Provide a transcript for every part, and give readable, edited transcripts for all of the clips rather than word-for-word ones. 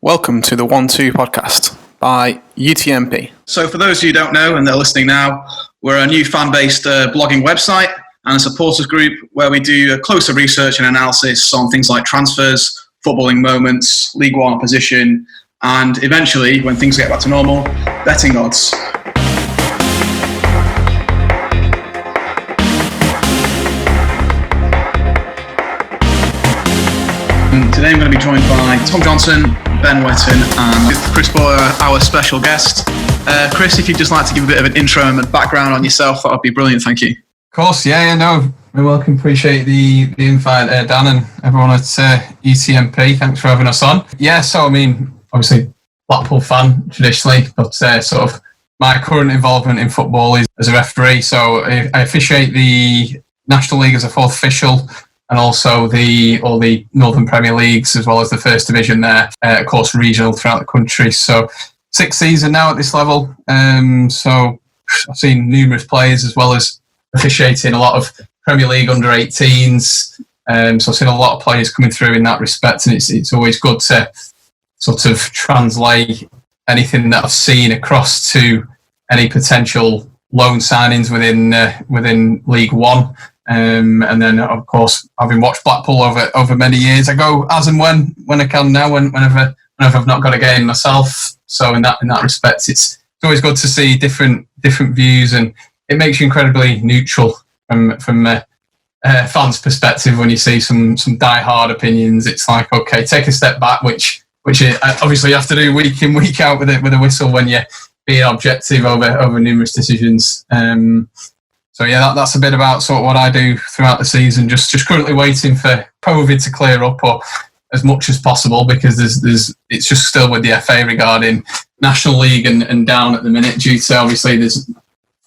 Welcome to the 1-2 podcast by UTMP. So for those of you who don't know and they're listening now, we're a new fan-based blogging website and a supporters group where we do closer research and analysis on things like transfers, footballing moments, League One opposition, and eventually, when things get back to normal, betting odds. Today I'm going to be joined by Tom Johnson, Ben Wetton and Chris Boyer, our special guest. Chris, if you'd just like to give a bit of an intro and background on yourself, that would be brilliant, thank you. Of course, no, you're welcome. Appreciate the invite, Dan and everyone at UTMP. Thanks for having us on. Yeah, so I mean, obviously Blackpool fan traditionally, but sort of my current involvement in football is as a referee. So I officiate the National League as a fourth official, and also all the Northern Premier Leagues, as well as the First Division there, of course, regional throughout the country. So 6th season now at this level. So I've seen numerous players, as well as officiating a lot of Premier League under 18s. So I've seen a lot of players coming through in that respect, and it's always good to sort of translate anything that I've seen across to any potential loan signings within League One. And then, of course, having watched Blackpool over many years, I go as and when I can now, whenever I've not got a game myself. So in that respect, it's always good to see different views, and it makes you incredibly neutral from a fan's perspective when you see some die-hard opinions. It's like, okay, take a step back, which obviously you have to do week in, week out with a whistle when you're being objective over numerous decisions. So yeah, that's a bit about sort of what I do throughout the season. Just currently waiting for COVID to clear up, or as much as possible, because it's just still with the FA regarding National League and down at the minute due to, obviously, there's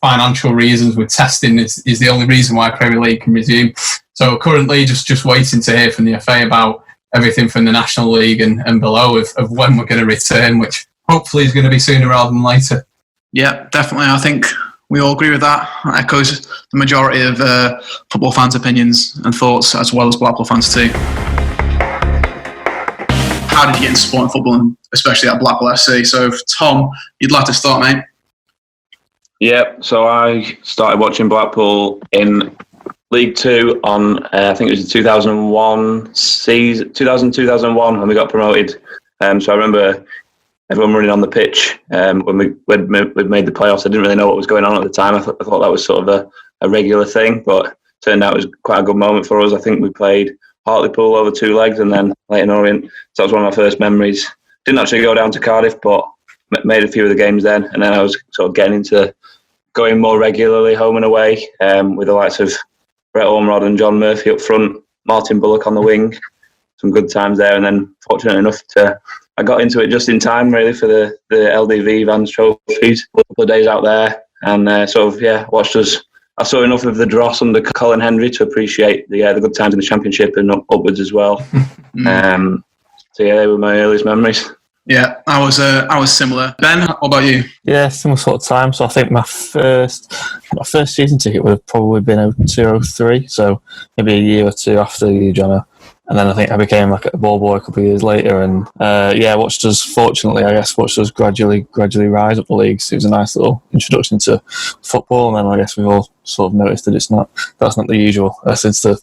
financial reasons with testing is the only reason why Premier League can resume. So currently just waiting to hear from the FA about everything from the National League and below of when we're going to return, which hopefully is going to be sooner rather than later. Yeah, definitely. I think we all agree with that. That echoes the majority of football fans' opinions and thoughts, as well as Blackpool fans too. How did you get into supporting football, and especially at Blackpool FC? So, Tom, you'd like to start, mate? Yeah, so I started watching Blackpool in League Two on, I think it was the 2001 season, 2001 when we got promoted. So I remember everyone running on the pitch when we'd made the playoffs. I didn't really know what was going on at the time. I thought that was sort of a regular thing, but turned out it was quite a good moment for us. I think we played Hartlepool over 2 legs and then Leyton Orient. So that was one of my first memories. Didn't actually go down to Cardiff, but made a few of the games then. And then I was sort of getting into going more regularly home and away with the likes of Brett Ormerod and John Murphy up front, Martin Bullock on the wing. Some good times there. And then fortunate enough I got into it just in time, really, for the LDV Vans trophies. A couple of days out there, and watched us. I saw enough of the dross under Colin Hendry to appreciate the good times in the Championship and upwards as well. They were my earliest memories. Yeah, I was similar. Ben, what about you? Yeah, similar sort of time. So I think my first season ticket would have probably been 2003, so maybe a year or two after you, Jono. And then I think I became like a ball boy a couple of years later, and watched us gradually rise up the leagues. It was a nice little introduction to football, and then I guess we've all sort of noticed that that's not the usual since the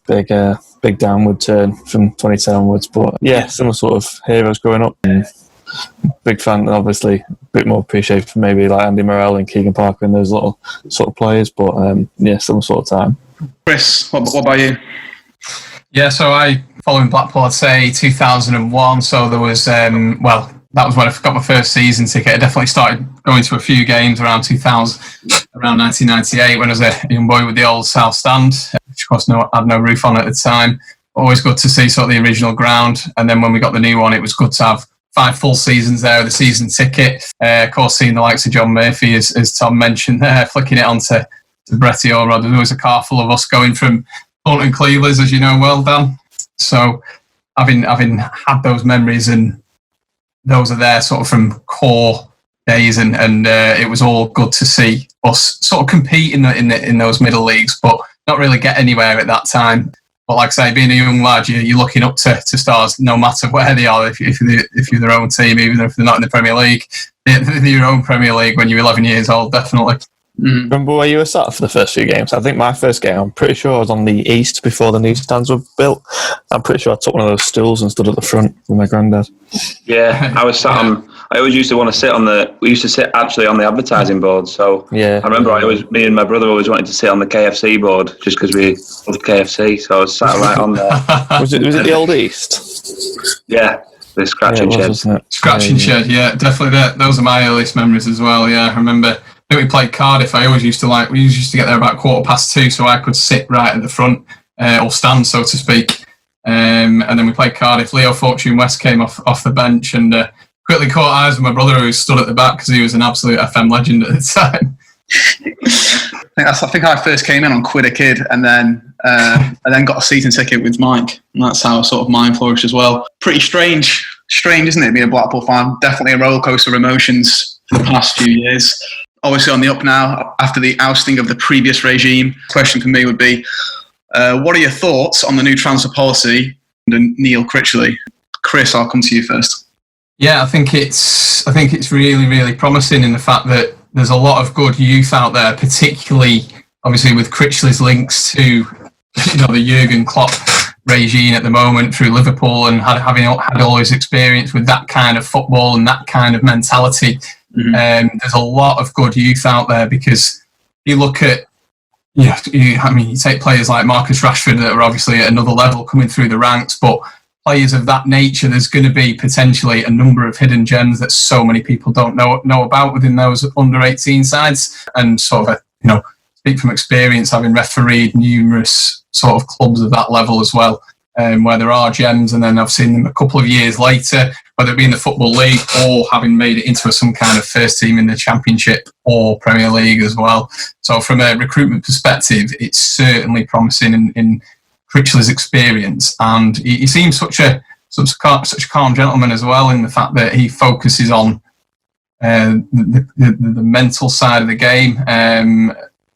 big downward turn from 2010 onwards. But yeah, similar sort of heroes growing up. And big fan, and obviously a bit more appreciated for maybe like Andy Morrell and Keegan Parker and those little sort of players. But similar sort of time. Chris, what about you? Yeah, so I following Blackpool, I'd say 2001. So there was that was when I got my first season ticket. I definitely started going to a few games around 1998 when I was a young boy with the old South Stand, which of course had no roof on at the time. Always good to see sort of the original ground, and then when we got the new one, it was good to have 5 full seasons there with a season ticket. Of course, seeing the likes of John Murphy, as Tom mentioned there, flicking it onto Bretty Ormerod. There was a car full of us going from Thornton Cleavers, as you know well, Dan. So having had those memories, and those are there sort of from core days, and it was all good to see us sort of compete in those middle leagues, but not really get anywhere at that time. But like I say, being a young lad, you're looking up to stars no matter where they are. If you're their own team, even if they're not in the Premier League, they're your own Premier League when you're 11 years old, definitely. Remember where you were sat for the first few games? I think my first game, I'm pretty sure I was on the east before the new stands were built. I'm pretty sure I took one of those stools and stood at the front with my granddad. Yeah, I was sat on. I always used to want to sit on we used to sit actually on the advertising board. So Yeah. I remember me and my brother always wanted to sit on the KFC board just because we loved KFC. So I was sat right on there. Was it the old east? Yeah, the scratching shed. Wasn't it? Scratching shed, yeah, definitely. Those are my earliest memories as well. Yeah, I remember. I think we played Cardiff. We used to get there about 2:15, so I could sit right at the front or stand, so to speak. And then we played Cardiff. Leo Fortune West came off the bench and quickly caught eyes with my brother, who stood at the back because he was an absolute FM legend at the time. I think I first came in on Quid a Kid, and then got a season ticket with Mike, and that's how sort of mine flourished as well. Pretty strange, isn't it, being a Blackpool fan? Definitely a rollercoaster of emotions for the past few years. Obviously on the up now after the ousting of the previous regime. Question for me would be, what are your thoughts on the new transfer policy under Neil Critchley? Chris, I'll come to you first. Yeah, I think it's really, really promising in the fact that there's a lot of good youth out there, particularly obviously with Critchley's links to the Jurgen Klopp regime at the moment through Liverpool, and having had all his experience with that kind of football and that kind of mentality. There's a lot of good youth out there, because you look at you take players like Marcus Rashford that are obviously at another level coming through the ranks, but players of that nature, there's going to be potentially a number of hidden gems that so many people don't know about within those under 18 sides. And sort of speak from experience, having refereed numerous sort of clubs of that level as well, where there are gems, and then I've seen them a couple of years later, whether it be in the Football League or having made it into some kind of first team in the Championship or Premier League as well. So from a recruitment perspective, it's certainly promising in Critchley's experience, and he seems such a calm gentleman as well, in the fact that he focuses on the mental side of the game,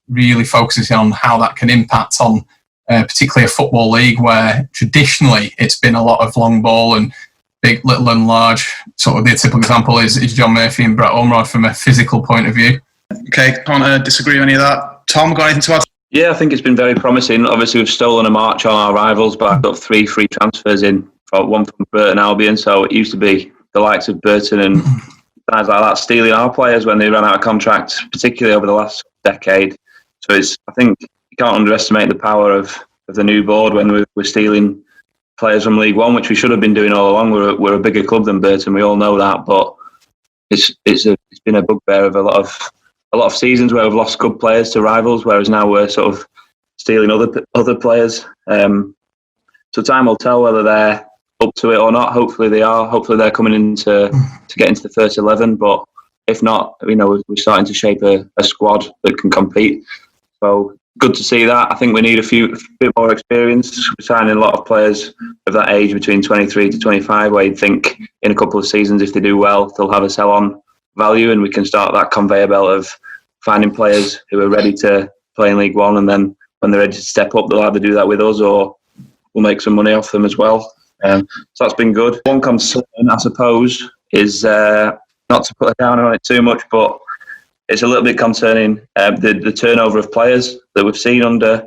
really focuses on how that can impact on particularly a football league where traditionally it's been a lot of long ball and big, little and large. Sort of the typical example is John Murphy and Brett Ormerod from a physical point of view. Okay, can't disagree with any of that. Tom, got anything to add? Yeah, I think it's been very promising. Obviously, we've stolen a march on our rivals, but I've got 3 free transfers in, one from Burton Albion. So it used to be the likes of Burton and guys like that stealing our players when they ran out of contract, particularly over the last decade. So I think you can't underestimate the power of the new board when we're stealing players from League One, which we should have been doing all along. We're a bigger club than Burton, we all know that, but it's been a bugbear of a lot of seasons where we've lost good players to rivals, whereas now we're sort of stealing other players. So time will tell whether they're up to it or not. Hopefully they are. Hopefully they're coming in to get into the first 11. But if not, we're starting to shape a squad that can compete. So good to see that. I think we need a bit more experience. We're signing a lot of players of that age between 23 to 25, where you'd think in a couple of seasons, if they do well, they'll have a sell-on value, and we can start that conveyor belt of finding players who are ready to play in League One, and then when they're ready to step up, they'll either do that with us or we'll make some money off them as well. So that's been good. One concern, I suppose, is not to put it down on it too much, but it's a little bit concerning the turnover of players that we've seen under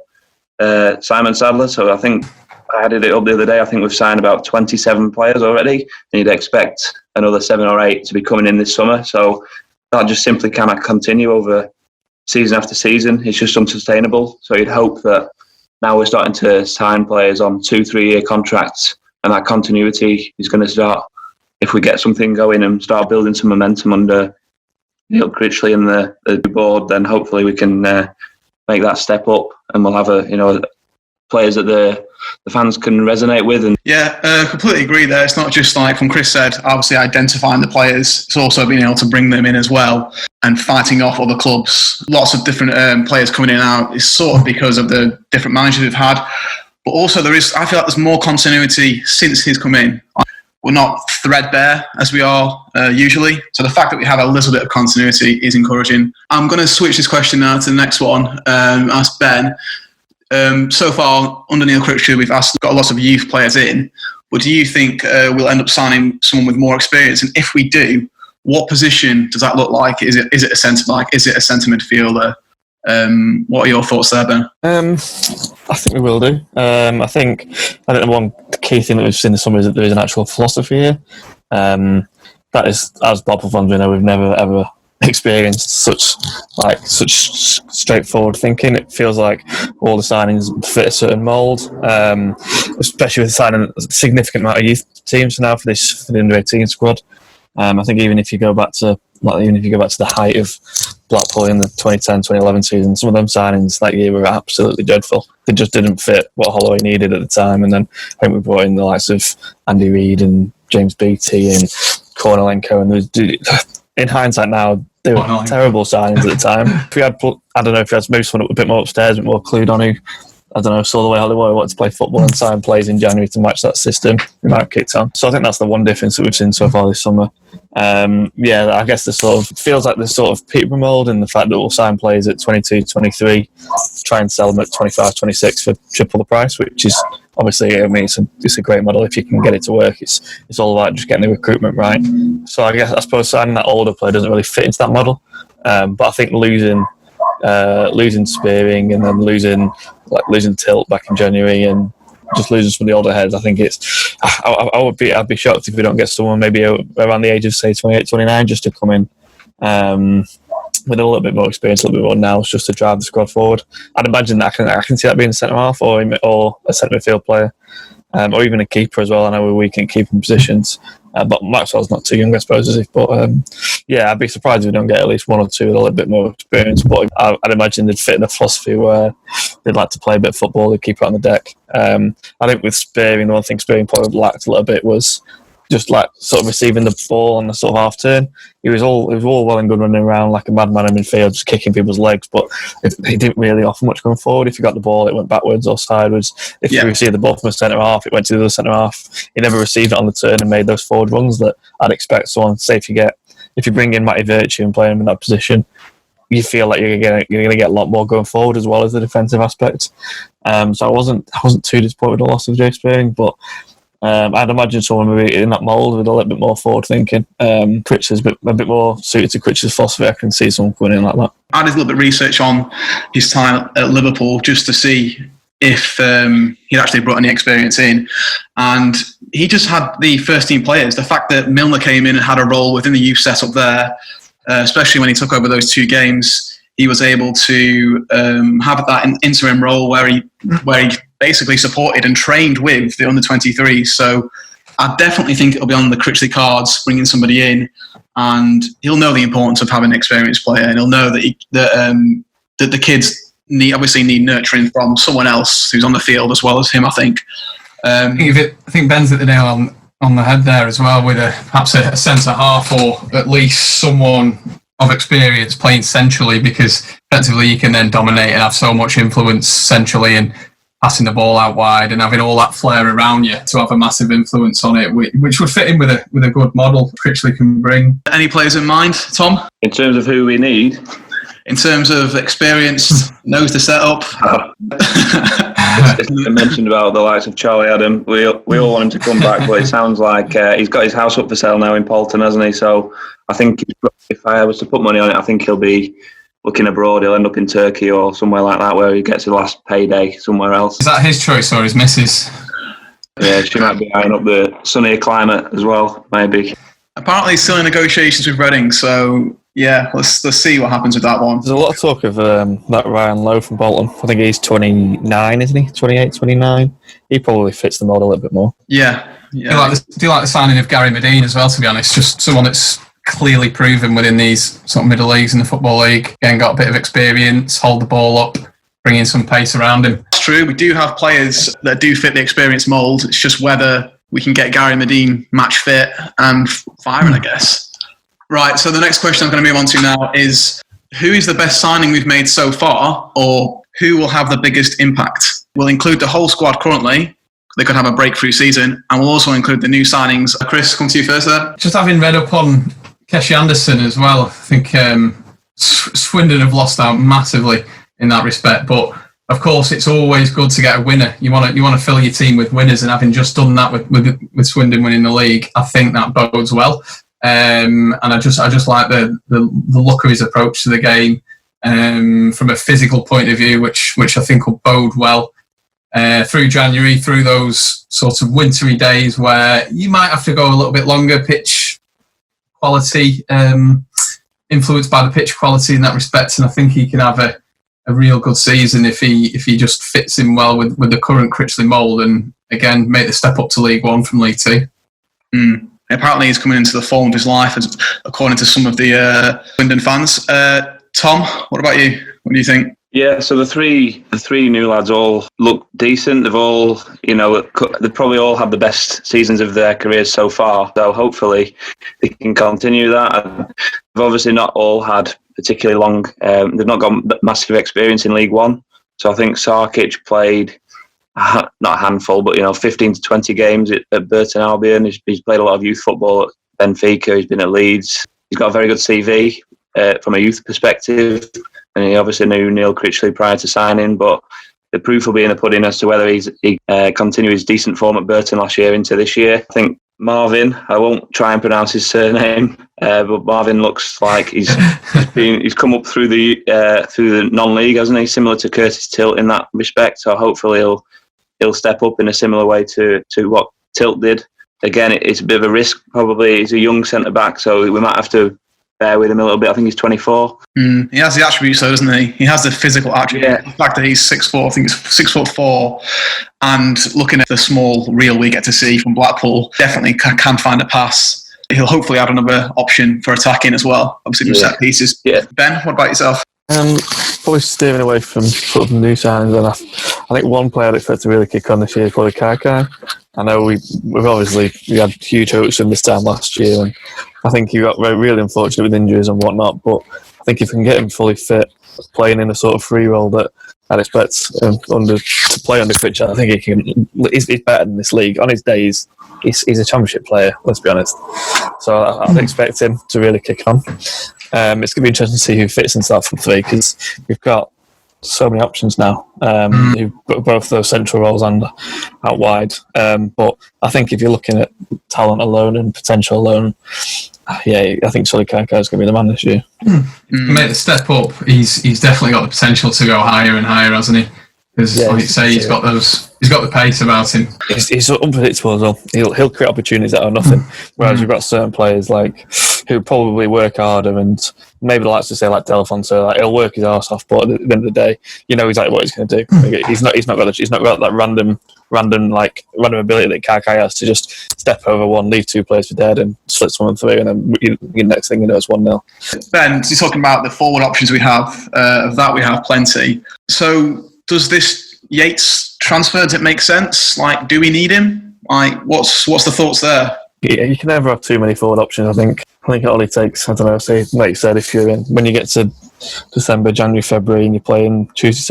Simon Sadler. So I think I added it up the other day. I think we've signed about 27 players already, and you'd expect another 7 or 8 to be coming in this summer. So that just simply cannot continue over season after season. It's just unsustainable. So you'd hope that now we're starting to sign players on 2-3 year contracts, and that continuity is going to start, if we get something going and start building some momentum under Neil Critchley and the board, then hopefully we can make that step up, and we'll have players that the fans can resonate with. And completely agree there. It's not just like from Chris said, obviously identifying the players, it's also being able to bring them in as well and fighting off other clubs. Lots of different players coming in and out is sort of because of the different managers we've had, but also I feel like there's more continuity since he's come in. We're not threadbare as we are usually, so the fact that we have a little bit of continuity is encouraging. I'm going to switch this question now to the next one. Ask Ben. So far, under Neil Critchley, we've got lots of youth players in. But do you think we'll end up signing someone with more experience? And if we do, what position does that look like? Is it a centre back? Is it a centre midfielder? What are your thoughts there, Ben? I think we will do. I think the one key thing that we've seen this summer is that there is an actual philosophy here. That is, as Blackpool fans, we know we've never ever experienced such straightforward thinking. It feels like all the signings fit a certain mould, especially with signing a significant amount of youth teams now for the under 18 squad. I think even if you go back to the height of Blackpool in the 2010-2011 season, some of them signings that year were absolutely dreadful. They just didn't fit what Holloway needed at the time. And then I think we brought in the likes of Andy Reid and James Beattie and Kornilenko, and in hindsight now, they were terrible signings at the time. If we had, I don't know, if we had maybe someone a bit more upstairs, a bit more clued on, who, I don't know, saw the way Holloway wanted to play football and sign plays in January to match that system, we might have kicked on. So I think that's the one difference that we've seen so far this summer. I guess the sort of feels like the sort of Peterborough mould, and the fact that we'll sign players at 22, 23, try and sell them at 25, 26 for triple the price, which is obviously, I mean, it's a great model if you can get it to work. It's all about just getting the recruitment right. So I suppose signing that older player doesn't really fit into that model. But I think losing Spearing and then losing Tilt back in January and just losing some of the older heads, I think I'd be shocked if we don't get someone maybe around the age of say 28, 29 just to come in with a little bit more experience, a little bit more nous, just to drive the squad forward. I'd imagine that I can see that being a centre half or a centre midfield player, or even a keeper as well. I know we're weak in keeping positions, but Maxwell's not too young, I suppose, is he? But I'd be surprised if we don't get at least one or two with a little bit more experience. But I'd imagine they'd fit in a philosophy where they'd like to play a bit of football, they'd keep it on the deck. I think with Spearing, the one thing Spearing probably lacked a little bit was just like sort of receiving the ball on the sort of half turn. It was all well and good running around like a madman in midfield, just kicking people's legs, but he didn't really offer much going forward. If you got the ball, it went backwards or sideways. If you received the ball from a centre half, it went to the other centre half. He never received it on the turn and made those forward runs that I'd expect someone. Say if you bring in Matty Virtue and play him in that position, you feel like you're going to get a lot more going forward as well as the defensive aspect. So I wasn't too disappointed with the loss of Jay Spearing, but I'd imagine someone maybe in that mould with a little bit more forward thinking. Critch's a bit more suited to Critch's philosophy. I can see someone going in like that. I did a little bit of research on his time at Liverpool just to see if he'd actually brought any experience in, and he just had the first team players. The fact that Milner came in and had a role within the youth setup there, especially when he took over those 2 games, he was able to have that interim role where he basically supported and trained with the under-23s. So I definitely think it'll be on the Critchley cards, bringing somebody in, and he'll know the importance of having an experienced player, and he'll know that the kids obviously need nurturing from someone else who's on the field as well as him, I think. I think Ben's hit the nail on the head there as well, with perhaps a centre half or at least someone of experience playing centrally, because effectively you can then dominate and have so much influence centrally and passing the ball out wide and having all that flair around you to have a massive influence on it, which would fit in with a good model Critchley can bring. Any players in mind, Tom? In terms of who we need? In terms of experience, knows the setup. I mentioned about the likes of Charlie Adam. We all want him to come back, but it sounds like he's got his house up for sale now in Polton, hasn't he? So I think if I was to put money on it, I think he'll be looking abroad. He'll end up in Turkey or somewhere like that, where he gets his last payday somewhere else. Is that his choice or his missus? Yeah, she might be eyeing up the sunnier climate as well, maybe. Apparently he's still in negotiations with Reading, so yeah, let's see what happens with that one. There's a lot of talk of that Ryan Lowe from Bolton. I think he's 29, isn't he? 28, 29. He probably fits the mold a little bit more. Yeah. Do you like the signing of Gary Medine as well, to be honest? Just someone that's clearly proven within these sort of middle leagues in the Football League. Again, got a bit of experience, hold the ball up, bringing some pace around him. It's true. We do have players that do fit the experience mould. It's just whether we can get Gary Medine match fit and firing, I guess. Right, so the next question I'm going to move on to now is, who is the best signing we've made so far, or who will have the biggest impact? We'll include the whole squad currently. They could have a breakthrough season, and we'll also include the new signings. Chris, come to you first there. Just having read up on Keshi Anderson as well, I think Swindon have lost out massively in that respect, but of course, it's always good to get a winner. You want to fill your team with winners, and having just done that with Swindon winning the league, I think that bodes well. And I just like the look of his approach to the game from a physical point of view, which I think will bode well through January, through those sort of wintry days where you might have to go a little bit longer. Pitch quality, influenced by the pitch quality in that respect, and I think he can have a real good season if he just fits in well with the current Critchley mould, and again make the step up to League One from League Two. Apparently he's coming into the form of his life, according to some of the Swindon fans. Tom, what about you? What do you think? Yeah, so the three new lads all look decent. They've all, they probably all have the best seasons of their careers so far. So hopefully they can continue that. And they've obviously not all had particularly long. They've not got massive experience in League One. So I think Sarkic played not a handful, but 15 to 20 games at Burton Albion. He's played a lot of youth football at Benfica. He's been at Leeds. He's got a very good CV from a youth perspective. And he obviously knew Neil Critchley prior to signing, but the proof will be in the pudding as to whether he continue his decent form at Burton last year into this year. I think Marvin, I won't try and pronounce his surname, but Marvin looks like he's come up through the non-league, hasn't he? Similar to Curtis Tilt in that respect. So hopefully he'll step up in a similar way to what Tilt did. Again, it's a bit of a risk. Probably he's a young centre back, so we might have to bear with him a little bit. I think he's 24. He has the attributes, though, doesn't he? He has the physical attribute. Yeah. The fact that he's 6'4", I think he's 6'4", and looking at the small reel we get to see from Blackpool, definitely can find a pass. He'll hopefully add another option for attacking as well. Obviously, with set pieces. Yeah. Ben, what about yourself? Probably steering away from sort of new signings, and I think one player I'd expect to really kick on this year is probably Kai. I know we had huge hopes from this time last year, and I think he got really unfortunate with injuries and whatnot. But I think if we can get him fully fit, playing in a sort of free role that I'd expect to play under Critchley, I think he can. He's better than this league. On his days, he's a championship player. Let's be honest. So I'd expect him to really kick on. It's going to be interesting to see who fits into that front three, because we've got so many options now, who've got both those central roles and out wide. But I think if you're looking at talent alone and potential alone, I think Sully Kaikai is going to be the man this year. Make the step up. He's definitely got the potential to go higher and higher, hasn't he? Because, like you say, he's got the pace about him. He's unpredictable as well. He'll create opportunities that are nothing. Whereas you've got certain players who probably work harder, and maybe the likes to say like Delfonso, he'll work his arse off, but at the end of the day, you know exactly what he's going to do. He's not got that random ability that Kaikai has to just step over one, leave two players for dead, and split someone through, and then next thing you know, it's 1-0. Ben, you're talking about the forward options we have. Of that, we have plenty. So, does this Yates transfer, does it make sense? Do we need him? What's the thoughts there? Yeah, you can never have too many forward options, I think. I think it only takes, like you said, if you're in, when you get to December, January, February, and you're playing Tuesday,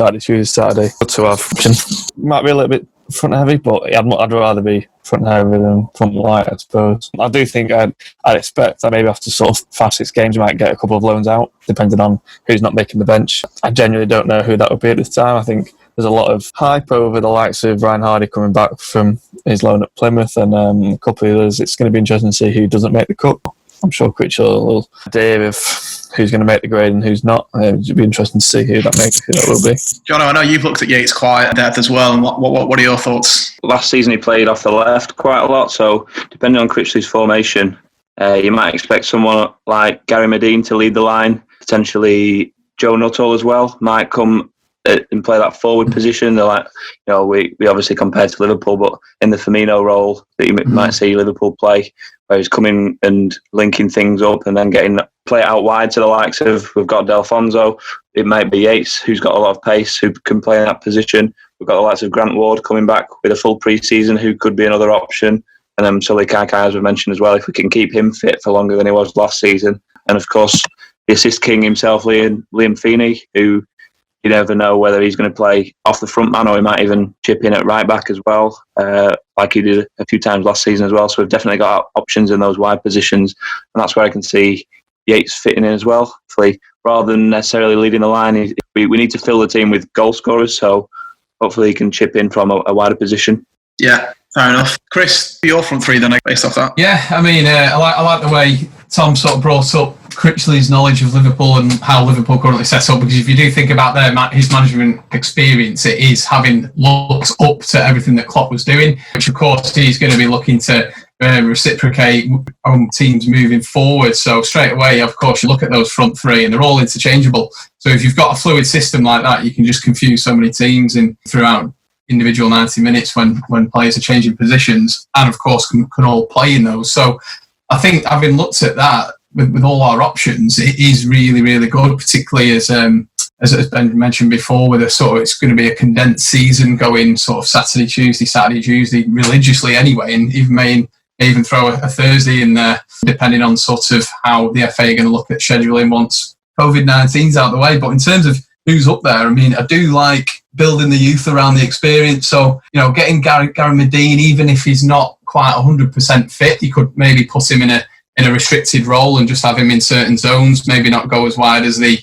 Saturday, good to have option. Might be a little bit front heavy, but I'd rather be front heavy than front light, I suppose. I do think I'd expect I maybe after sort of 5-6 games, you might get a couple of loans out, depending on who's not making the bench. I genuinely don't know who that would be at this time. I think there's a lot of hype over the likes of Ryan Hardy coming back from his loan at Plymouth, and a couple of others. It's going to be interesting to see who doesn't make the cut. I'm sure Critchley will idea of who's going to make the grade and who's not. It'll be interesting to see who that will be. Jono, I know you've looked at Yates quite in depth as well, and what are your thoughts? Last season he played off the left quite a lot, so depending on Critchley's formation, you might expect someone like Gary Medine to lead the line. Potentially Joe Nuttall as well might come and play that forward position. They're we obviously compared to Liverpool, but in the Firmino role that you might see Liverpool play, where he's coming and linking things up and then play it out wide to the likes of, we've got Delfonso, it might be Yates, who's got a lot of pace, who can play in that position. We've got the likes of Grant Ward coming back with a full pre-season, who could be another option. And then Sully Kaikai, as we mentioned as well, if we can keep him fit for longer than he was last season. And of course, the assist king himself, Liam Feeney, who you never know whether he's going to play off the front man or he might even chip in at right back as well, like he did a few times last season as well. So we've definitely got options in those wide positions, and that's where I can see Yates fitting in as well. Hopefully, rather than necessarily leading the line, we need to fill the team with goal scorers. So hopefully he can chip in from a wider position. Yeah, fair enough. Chris, your front three then, based off that. Yeah, I mean, I like the way Tom sort of brought up Critchley's knowledge of Liverpool and how Liverpool currently set up, because if you do think about his management experience, it is having looked up to everything that Klopp was doing, which of course he's going to be looking to reciprocate on teams moving forward. So straight away, of course, you look at those front three and they're all interchangeable. So if you've got a fluid system like that, you can just confuse so many teams throughout individual 90 minutes when players are changing positions, and of course can all play in those. So I think having looked at that with all our options, it is really, really good, particularly as has been mentioned before, with it's going to be a condensed season going sort of Saturday, Tuesday religiously anyway, and may even throw a Thursday in there, depending on sort of how the FA are going to look at scheduling once COVID-19's out of the way. But in terms of who's up there, I mean, I do like building the youth around the experience. So, getting Gary Medine, even if he's not quite 100% fit, you could maybe put him in a restricted role and just have him in certain zones, maybe not go as wide as the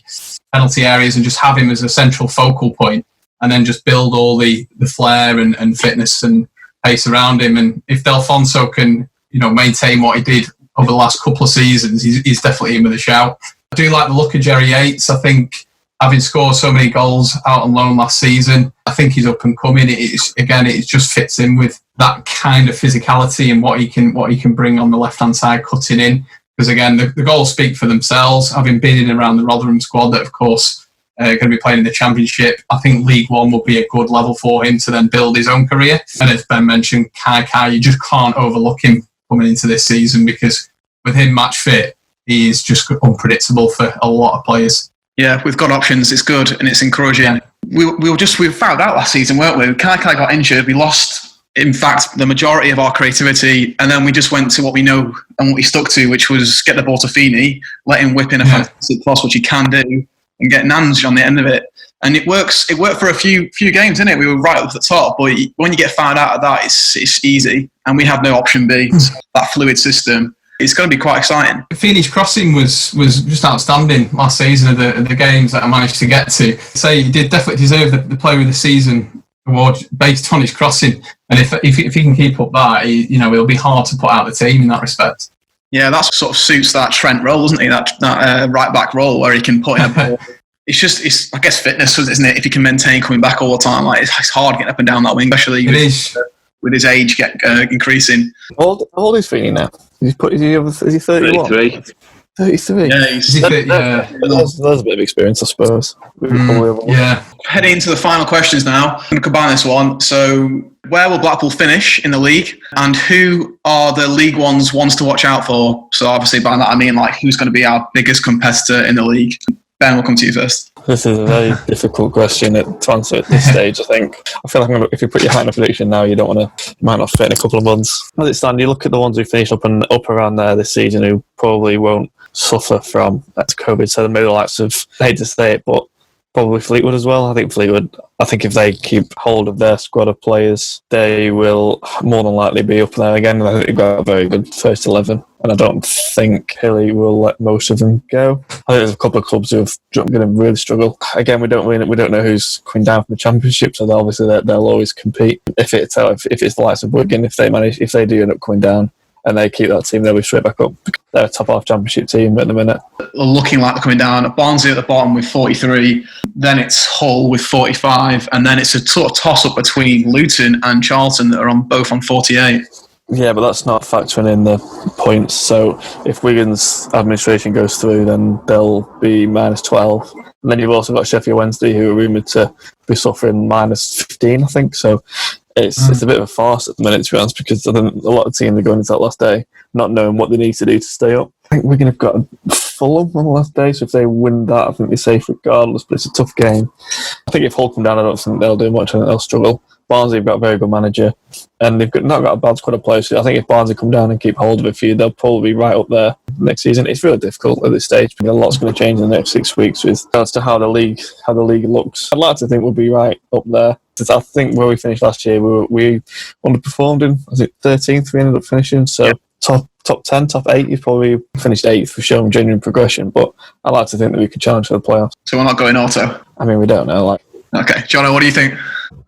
penalty areas, and just have him as a central focal point, and then just build all the flair and fitness and pace around him. And if Delfonso can, maintain what he did over the last couple of seasons, he's definitely in with a shout. I do like the look of Jerry Yates. I think, having scored so many goals out on loan last season, I think he's up and coming. It just fits in with that kind of physicality and what he can bring on the left-hand side, cutting in. Because again, the goals speak for themselves. Having been in around the Rotherham squad that, of course, are going to be playing in the Championship, I think League One will be a good level for him to then build his own career. And as Ben mentioned, Kai, you just can't overlook him coming into this season, because with him match fit, he is just unpredictable for a lot of players. Yeah, we've got options. It's good and it's encouraging. Yeah. We found out last season, weren't we? Kai got injured. We lost, in fact, the majority of our creativity, and then we just went to what we know and what we stuck to, which was get the ball to Feeney, let him whip in a fantastic cross, which he can do, and get Nanj on the end of it. And it works. It worked for a few games, didn't it? We were right up at the top, but when you get found out of that, it's easy, and we have no option B. So that fluid system. It's going to be quite exciting. Phoenix Crossing was just outstanding last season of the games that I managed to get to. So he did definitely deserve the Player of the Season award based on his crossing. And if he can keep up that, it'll be hard to put out the team in that respect. Yeah, that sort of suits that Trent role, doesn't he? That right back role where he can put in a ball. It's I guess fitness, isn't it? If he can maintain coming back all the time, like it's hard getting up and down that wing, especially with his age increasing. How old is Feeney now? Is he 31? 33. 33? Yeah, There's a bit of experience, I suppose. Yeah. Heading into the final questions now. I'm going to combine this one. So, where will Blackpool finish in the league? And who are the League ones to watch out for? So, obviously, by that I mean, who's going to be our biggest competitor in the league? Ben, we'll come to you first. This is a very difficult question to answer at this stage, I think. I feel like if you put your hand on a prediction now, you might not fit in a couple of months. As it stands, you look at the ones who finished up around there this season who probably won't suffer from COVID. So the middle acts of, I hate to say it, but probably Fleetwood as well. I think if they keep hold of their squad of players, they will more than likely be up there again. I think they've got a very good first 11. And I don't think Hilly will let most of them go. I think there's a couple of clubs who are going to really struggle. Again, we don't know who's coming down from the Championship, so obviously they'll always compete. If it's the likes of Wigan, if they do end up coming down and they keep that team, they'll be straight back up. They're a top half Championship team at the minute. Looking like they're coming down. Barnsley at the bottom with 43, then it's Hull with 45, and then it's a sort of toss up between Luton and Charlton that are both on 48. Yeah, but that's not factoring in the points. So if Wigan's administration goes through, then they'll be minus 12. And then you've also got Sheffield Wednesday, who are rumoured to be suffering minus 15, I think. So it's a bit of a farce at the minute, to be honest, because a lot of teams are going into that last day not knowing what they need to do to stay up. I think Wigan have got Fulham on the last day, so if they win that, I think they're safe regardless, but it's a tough game. I think if Hull come down, I don't think they'll do much. I think they'll struggle. Barnsley have got a very good manager, and they've not got a bad squad of players. So I think if Barnsley come down and keep hold of a few, they'll probably be right up there next season. It's really difficult at this stage because a lot's going to change in the next 6 weeks with regards to how the league looks. I'd like to think we'll be right up there. I think where we finished last year, we underperformed in, was it 13th we ended up finishing? So yeah. Top 10, top 8, you've probably finished 8th for showing genuine progression, but I'd like to think that we could challenge for the playoffs. So we're not going auto? I mean, we don't know. Okay. Jono, what do you think?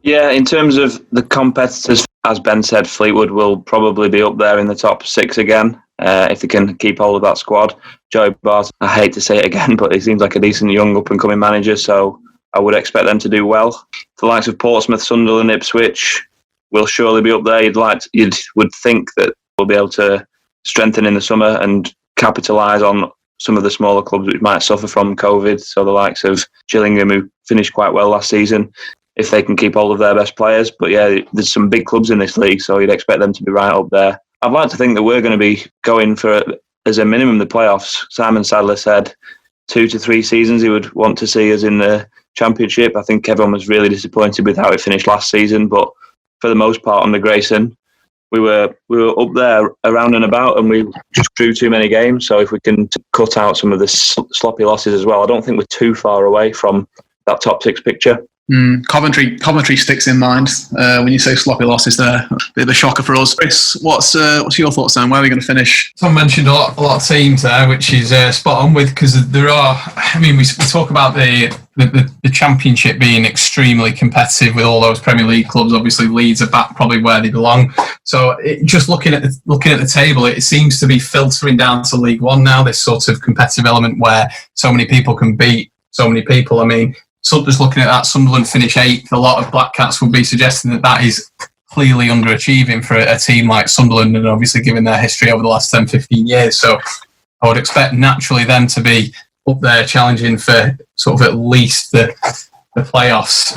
Yeah, in terms of the competitors, as Ben said, Fleetwood will probably be up there in the top 6 again if they can keep hold of that squad. Joey Bart, I hate to say it again, but he seems like a decent young up-and-coming manager, so I would expect them to do well. The likes of Portsmouth, Sunderland, Ipswich will surely be up there. You would think that we'll be able to strengthen in the summer and capitalise on some of the smaller clubs which might suffer from COVID. So the likes of Gillingham, who finished quite well last season, if they can keep hold of their best players. But yeah, there's some big clubs in this league, so you'd expect them to be right up there. I'd like to think that we're going to be going for, as a minimum, the playoffs. Simon Sadler said 2 to 3 seasons he would want to see us in the Championship. I think everyone was really disappointed with how it finished last season, but for the most part under Grayson, we were up there around and about, and we just drew too many games. So if we can cut out some of the sloppy losses as well, I don't think we're too far away from that top 6 picture. Coventry sticks in mind when you say sloppy losses there. A bit of a shocker for us. Chris, what's your thoughts then? Where are we going to finish? Tom mentioned a lot of teams there, which is spot on with, because there are. I mean, we talk about the Championship being extremely competitive with all those Premier League clubs. Obviously, Leeds are back probably where they belong. So, just looking at the table, it seems to be filtering down to League One now. This sort of competitive element where so many people can beat so many people. I mean, so just looking at that, Sunderland finish 8th. A lot of Black Cats would be suggesting that is clearly underachieving for a team like Sunderland, and obviously given their history over the last 10, 15 years. So I would expect naturally them to be up there challenging for sort of at least the playoffs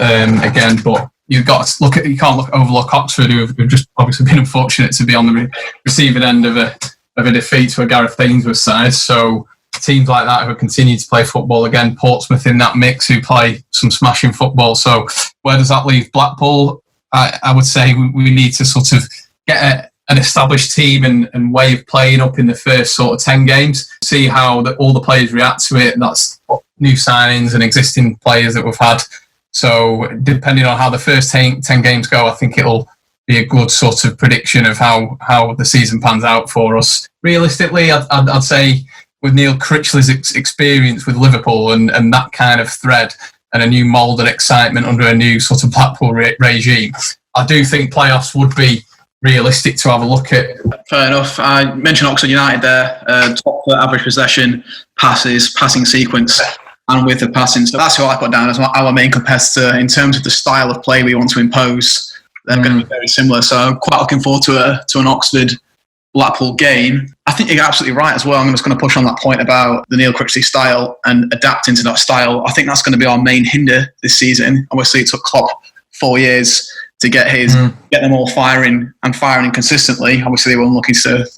again. But you can't overlook Oxford, who have just obviously been unfortunate to be on the receiving end of a defeat to a Gareth Ainsworth side. So teams like that who continue to play football, again, Portsmouth in that mix, who play some smashing football. So where does that leave Blackpool? I would say we need to sort of get an established team and way of playing up in the first sort of 10 games, see how all the players react to it. That's new signings and existing players that we've had. So depending on how the first 10 games go, I think it'll be a good sort of prediction of how the season pans out for us. Realistically, I'd say with Neil Critchley's experience with Liverpool and that kind of thread and a new mould and excitement under a new sort of Blackpool regime, I do think playoffs would be realistic to have a look at. Fair enough. I mentioned Oxford United there, top for average possession, passes, passing sequence, and with the passing. So that's who I put down as our main competitor in terms of the style of play we want to impose. They're going to be very similar. So I'm quite looking forward to an Oxford Blackpool game. I think you're absolutely right as well. I'm just going to push on that point about the Neil Critchley style and adapting to that style. I think that's going to be our main hinder this season. Obviously, it took Klopp 4 years to get them all firing consistently. Obviously, they were unlucky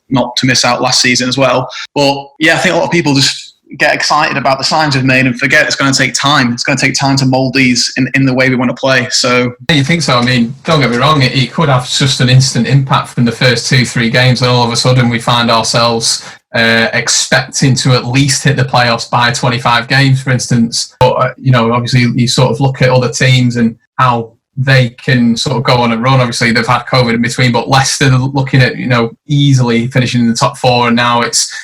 not to miss out last season as well. But yeah, I think a lot of people just get excited about the signs we've made and forget it's going to take time. It's going to take time to mould these in the way we want to play. So you think so? I mean, don't get me wrong, it could have just an instant impact from the first 2-3 games, and all of a sudden we find ourselves expecting to at least hit the playoffs by 25 games, for instance. But obviously you sort of look at other teams and how they can sort of go on a run. Obviously they've had COVID in between, but Leicester looking at easily finishing in the top 4, and now it's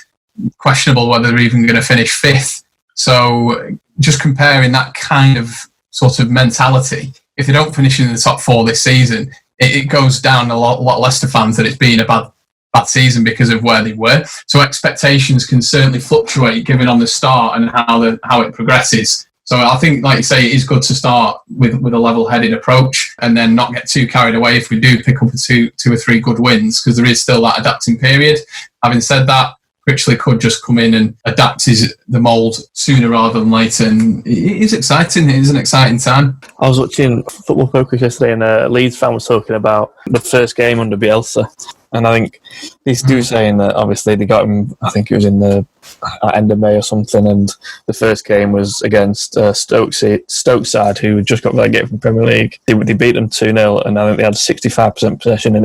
questionable whether they're even going to finish 5th. So just comparing that kind of sort of mentality, if they don't finish in the top 4 this season, it goes down a lot of Leicester fans that it's been a bad season because of where they were. So expectations can certainly fluctuate given on the start and how it progresses. So I think, like you say, it is good to start with a level-headed approach and then not get too carried away if we do pick up two or three good wins, because there is still that adapting period. Having said that, Critchley could just come in and adapt the mould sooner rather than later, and it is exciting. It is an exciting time. I was watching Football Focus yesterday, and a Leeds fan was talking about the first game under Bielsa, and I think these dudes saying that obviously they got him, I think it was in the end of May or something, and the first game was against Stoke side, who just got relegated from Premier League. They beat them 2-0, and I think they had 65% possession, and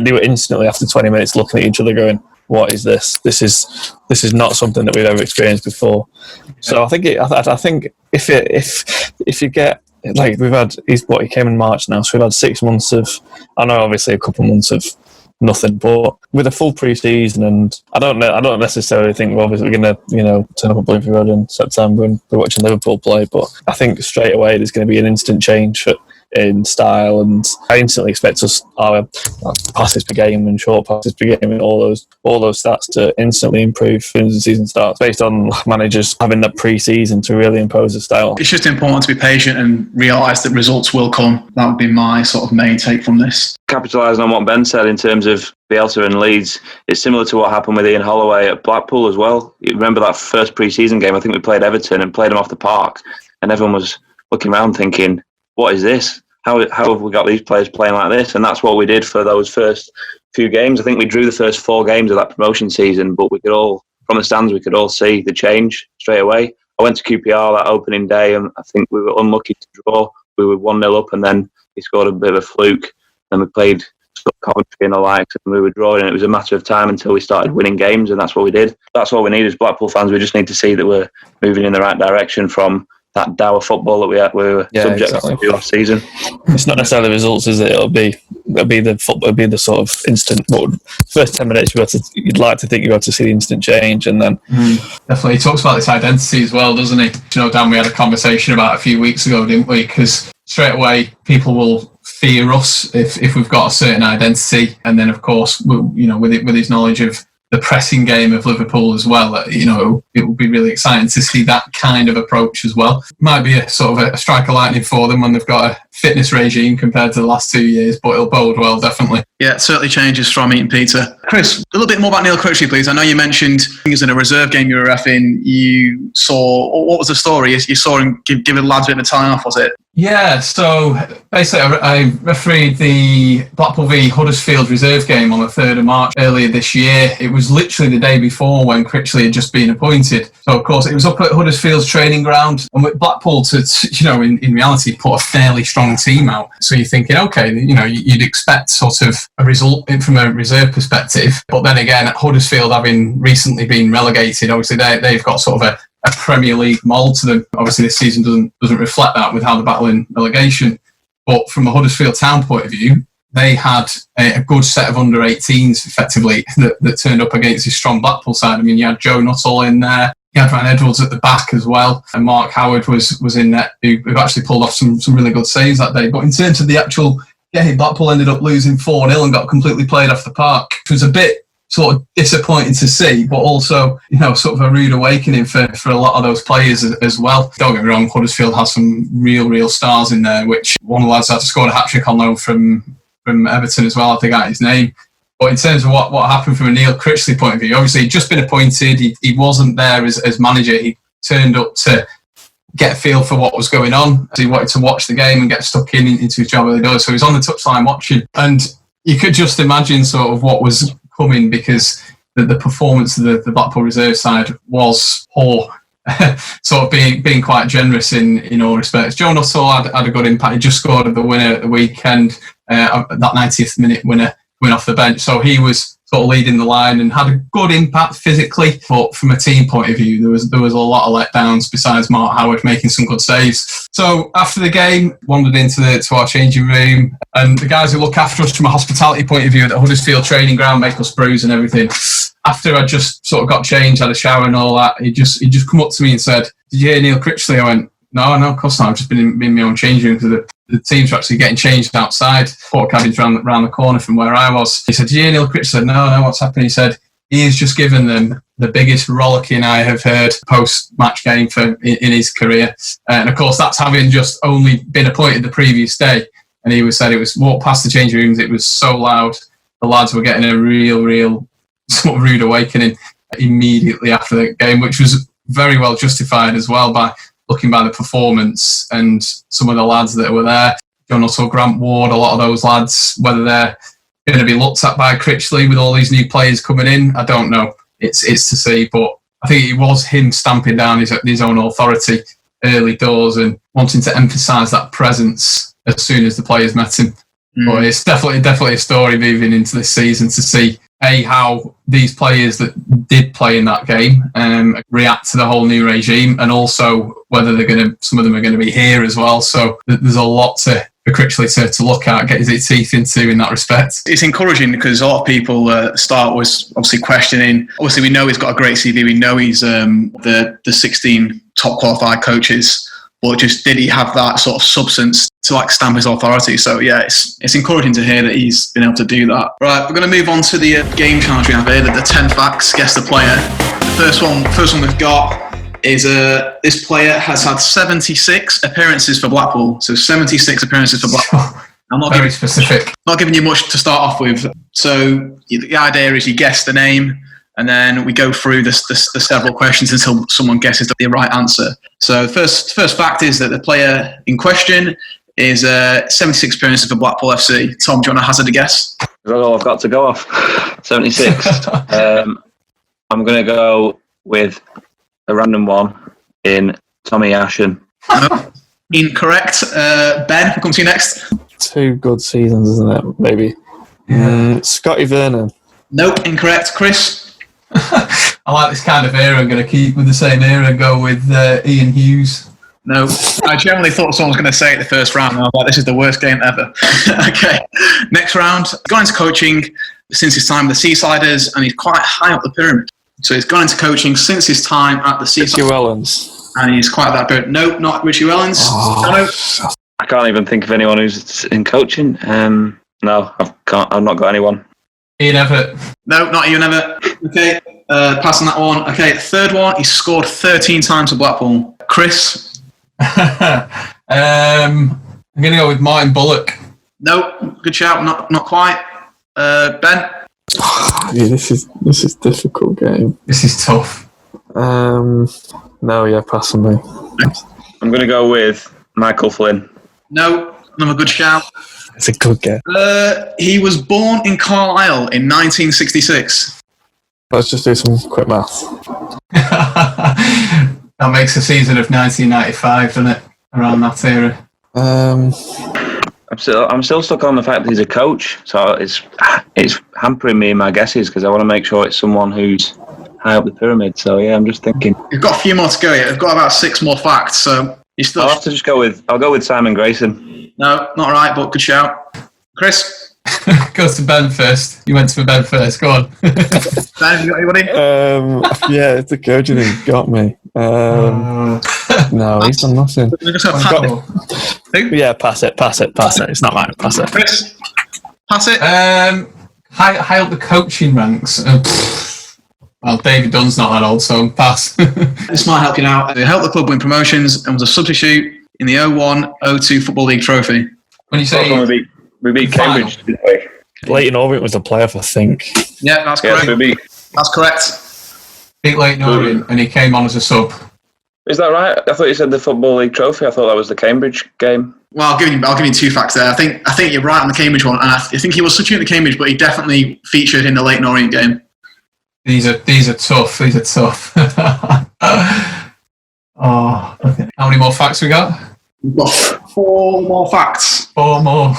they were instantly after 20 minutes looking at each other going, what is this? This is not something that we've ever experienced before. So I think if you get, like, he came in March now, so we've had 6 months of, I know obviously a couple of months of nothing, but with a full pre-season, and I don't necessarily think we're obviously going to turn up at Bloomfield Road in September and be watching Liverpool play, but I think straight away there's going to be an instant change in style, and I instantly expect our passes per game and short passes per game and all those stats to instantly improve as soon as the season starts, based on managers having that pre-season to really impose a style. It's just important to be patient and realise that results will come. That would be my sort of main take from this. Capitalising on what Ben said in terms of Bielsa and Leeds, it's similar to what happened with Ian Holloway at Blackpool as well. You remember that first pre-season game? I think we played Everton and played them off the park, and everyone was looking around thinking, what is this? How have we got these players playing like this? And that's what we did for those first few games. I think we drew the first 4 games of that promotion season, but we could all, from the stands, we could all see the change straight away. I went to QPR that opening day, and I think we were unlucky to draw. We were 1-0 up, and then he scored a bit of a fluke. Then we played Coventry and the likes, and we were drawing. And it was a matter of time until we started winning games, and that's what we did. That's all we need as Blackpool fans. We just need to see that we're moving in the right direction from that dour football that we were subject to last season. It's not necessarily results, is it? It'll be the sort of instant. First 10 minutes, you'd like to think you got to see the instant change, and then definitely he talks about this identity as well, doesn't he? You know, Dan, we had a conversation about a few weeks ago, didn't we? Because straight away people will fear us if we've got a certain identity, and then of course, you know, with his knowledge of the pressing game of Liverpool as well, you know, it will be really exciting to see that kind of approach as well. Might be a sort of a strike of lightning for them when they've got a fitness regime compared to the last 2 years, but it'll bode well, definitely. Yeah, it certainly changes from eating pizza. Chris, a little bit more about Neil Critchley, please. I know you mentioned he was in a reserve game you were reffing. You saw, what was the story? You saw him give the lads a bit of a time off, was it? Yeah, so basically I refereed the Blackpool v Huddersfield reserve game on the 3rd of March earlier this year. It was literally the day before when Critchley had just been appointed. So, of course, it was up at Huddersfield's training ground, and with Blackpool in reality, put a fairly strong team out. So you're thinking, okay, you know, you'd expect sort of a result from a reserve perspective. But then again, Huddersfield having recently been relegated, obviously they've got sort of a Premier League mould to them. Obviously, this season doesn't reflect that with how they're battling relegation. But from a Huddersfield Town point of view, they had a good set of under-18s, effectively, that turned up against this strong Blackpool side. I mean, you had Joe Nuttall in there, you had Ryan Edwards at the back as well, and Mark Howard was in there, who actually pulled off some really good saves that day. But in terms of the actual game, Blackpool ended up losing 4-0 and got completely played off the park, which was a bit sort of disappointing to see, but also, you know, sort of a rude awakening for a lot of those players as well. Don't get me wrong, Huddersfield has some real stars in there, which one of the lads had to score a hat-trick on loan from Everton as well, I think out his name. But in terms of what happened from a Neil Critchley point of view, obviously he'd just been appointed, he wasn't there as manager, he turned up to get a feel for what was going on. He wanted to watch the game and get stuck into his job that he does, so he was on the touchline watching, and you could just imagine sort of what was coming, because the performance of the Blackpool reserve side was poor, sort of being quite generous in all respects. Joe Nuttall had a good impact. He just scored the winner at the weekend, that 90th minute winner off the bench. So he was sort of leading the line and had a good impact physically, but from a team point of view, there was a lot of letdowns besides Mark Howard making some good saves. So after the game, wandered into our changing room, and the guys who look after us from a hospitality point of view at the Huddersfield training ground make us brews and everything. After I just sort of got changed, had a shower and all that, he just come up to me and said, "Did you hear Neil Critchley?" I went, No, of course not. I've just been in my own changing room, because the teams were actually getting changed outside, Port Cabbage round the corner from where I was. He said, "Did you hear Neil Critchley?" I said, No, what's happened? He said, he has just given them the biggest rollicking I have heard post-match game in his career. And of course, that's having just only been appointed the previous day. And he said it was walked past the changing rooms, it was so loud, the lads were getting a real sort of rude awakening immediately after the game, which was very well justified as well by looking by the performance and some of the lads that were there. John Nuttall, Grant Ward, a lot of those lads, whether they're going to be looked at by Critchley with all these new players coming in, I don't know. It's to see, but I think it was him stamping down his own authority early doors and wanting to emphasise that presence as soon as the players met him. But it's definitely a story moving into this season to see how these players that did play in that game react to the whole new regime, and also whether some of them are going to be here as well. So there's a lot for Critchley to look at, get his teeth into in that respect. It's encouraging because a lot of people was obviously questioning. Obviously, we know he's got a great CV. We know he's the 16 top qualified coaches but just did he have that sort of substance to like stamp his authority? So yeah, it's encouraging to hear that he's been able to do that. Right, we're going to move on to the game challenge we have here, the 10 facts, guess the player. The first one we've got is this player has had 76 appearances for Blackpool. So 76 appearances for Blackpool. I'm not Very specific. Not giving you much to start off with. So the idea is you guess the name, and then we go through the several questions until someone guesses the right answer. So first fact is that the player in question is 76 appearances for Blackpool FC. Tom, do you want to hazard a guess? That's all I've got to go off. 76. I'm going to go with a random one in Tommy Ashen. No. Incorrect. Ben, we'll come to you next. 2 good seasons, isn't it? Maybe. Scotty Vernon. Nope, incorrect. Chris? I like this kind of era. I'm going to keep with the same era and go with Ian Hughes. No. I generally thought someone was going to say it the first round, and I was like, this is the worst game ever. Okay. Next round. He's gone into coaching since his time with the Seasiders, and he's quite high up the pyramid. So he's gone into coaching since his time at the Richie Seasiders. Wellens. And he's quite that good. Nope, not Richie Wellens. Jono? I can't even think of anyone who's in coaching. No, I've not got anyone. Ian Everett. No, not Ian Everett. Okay, passing that one. Okay, third one. He scored 13 times for Blackpool. Chris? I'm going to go with Martin Bullock. Nope, good shout. Not quite. Ben? Yeah, this is difficult game. This is tough. No, yeah, pass on me. I'm going to go with Michael Flynn. No, another good shout. It's a good game. He was born in Carlisle in 1966. Let's just do some quick maths. That makes the season of 1995, doesn't it? Around that era. I'm still stuck on the fact that he's a coach, so it's hampering me in my guesses because I want to make sure it's someone who's high up the pyramid. So yeah, I'm just thinking. We've got a few more to go yet. We've got about 6 more facts, so you still. I'll have to just go with Simon Grayson. No, not right, but good shout. Chris? Goes to Ben first. You went to Ben first. Go on. Ben, have you got anybody? Yeah, it's the coaching who got me. No, he's done nothing. We're just gonna pass it. Yeah, pass it. It's not mine. Pass it. Chris? Pass it. High up the coaching ranks. Well, David Dunn's not that old, so pass. This might help you now. He helped the club win promotions and was a substitute in the 01-02 Football League trophy. When you say we beat Cambridge, didn't we? Leighton Orient was the player, I think. Yeah, that's correct. That's correct. beat Leighton Orient and he came on as a sub. Is that right? I thought you said the Football League trophy. I thought that was the Cambridge game. Well, I'll give you 2 facts there. I think you're right on the Cambridge one, and I think he was substitute at the Cambridge, but he definitely featured in the Leighton Orient game. These are tough. Oh, okay. How many more facts we got? We've got 4 more facts. 4 more.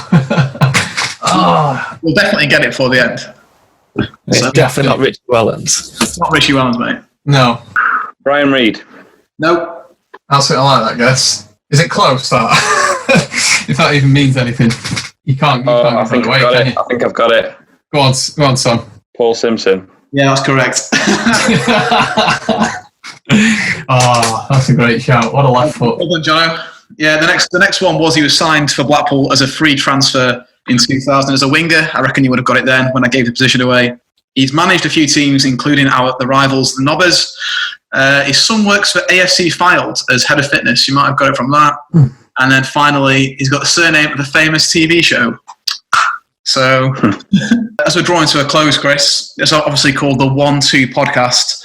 Oh. We'll definitely get it for the end. It's definitely not Richie Wellens. It's not Richie Wellens, mate. No. Brian Reid. Nope. That's it. I like that guess. Is it close? That if that even means anything, you can't. I think I've got it. Go on, Sam. Paul Simpson. Yeah, that's correct. Oh, that's a great shout. What a left foot. Well done, Jono. Yeah, the next one was he was signed for Blackpool as a free transfer in 2000 as a winger. I reckon you would have got it then when I gave the position away. He's managed a few teams, including the rivals, the Nobbers. His son works for AFC Filed as head of fitness. You might have got it from that. And then finally, he's got the surname of a famous TV show. So, as we're drawing to a close, Chris, it's obviously called the 1-2 podcast.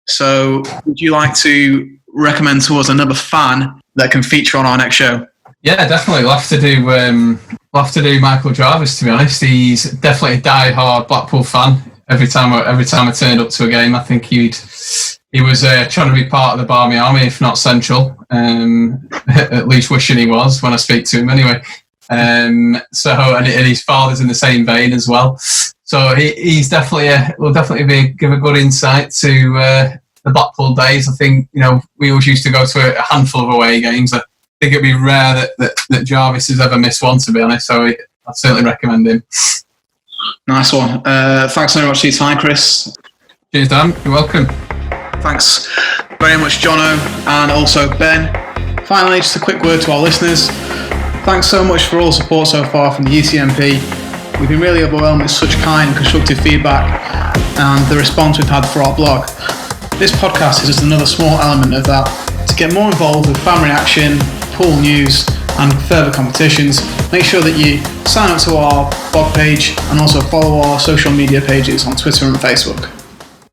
So, would you like to recommend to us another fan that can feature on our next show? Yeah, definitely. We'll have to do Michael Jarvis. To be honest, he's definitely a die-hard Blackpool fan. Every time I turned up to a game, I think he was trying to be part of the Barmy Army, if not central. At least wishing he was when I speak to him, anyway. And his father's in the same vein as well. So he's definitely will definitely give a good insight to the Blackpool days. I think we always used to go to a handful of away games. I think it'd be rare that Jarvis has ever missed one, to be honest. So I'd certainly recommend him. Nice one. Thanks very much for your time, Chris. Cheers, Dan. You're welcome. Thanks very much, Jono, and also Ben. Finally, just a quick word to our listeners. Thanks so much for all the support so far from the UTMP. We've been really overwhelmed with such kind and constructive feedback and the response we've had for our blog. This podcast is just another small element of that. To get more involved with fan reaction, pool news and further competitions, make sure that you sign up to our blog page and also follow our social media pages on Twitter and Facebook.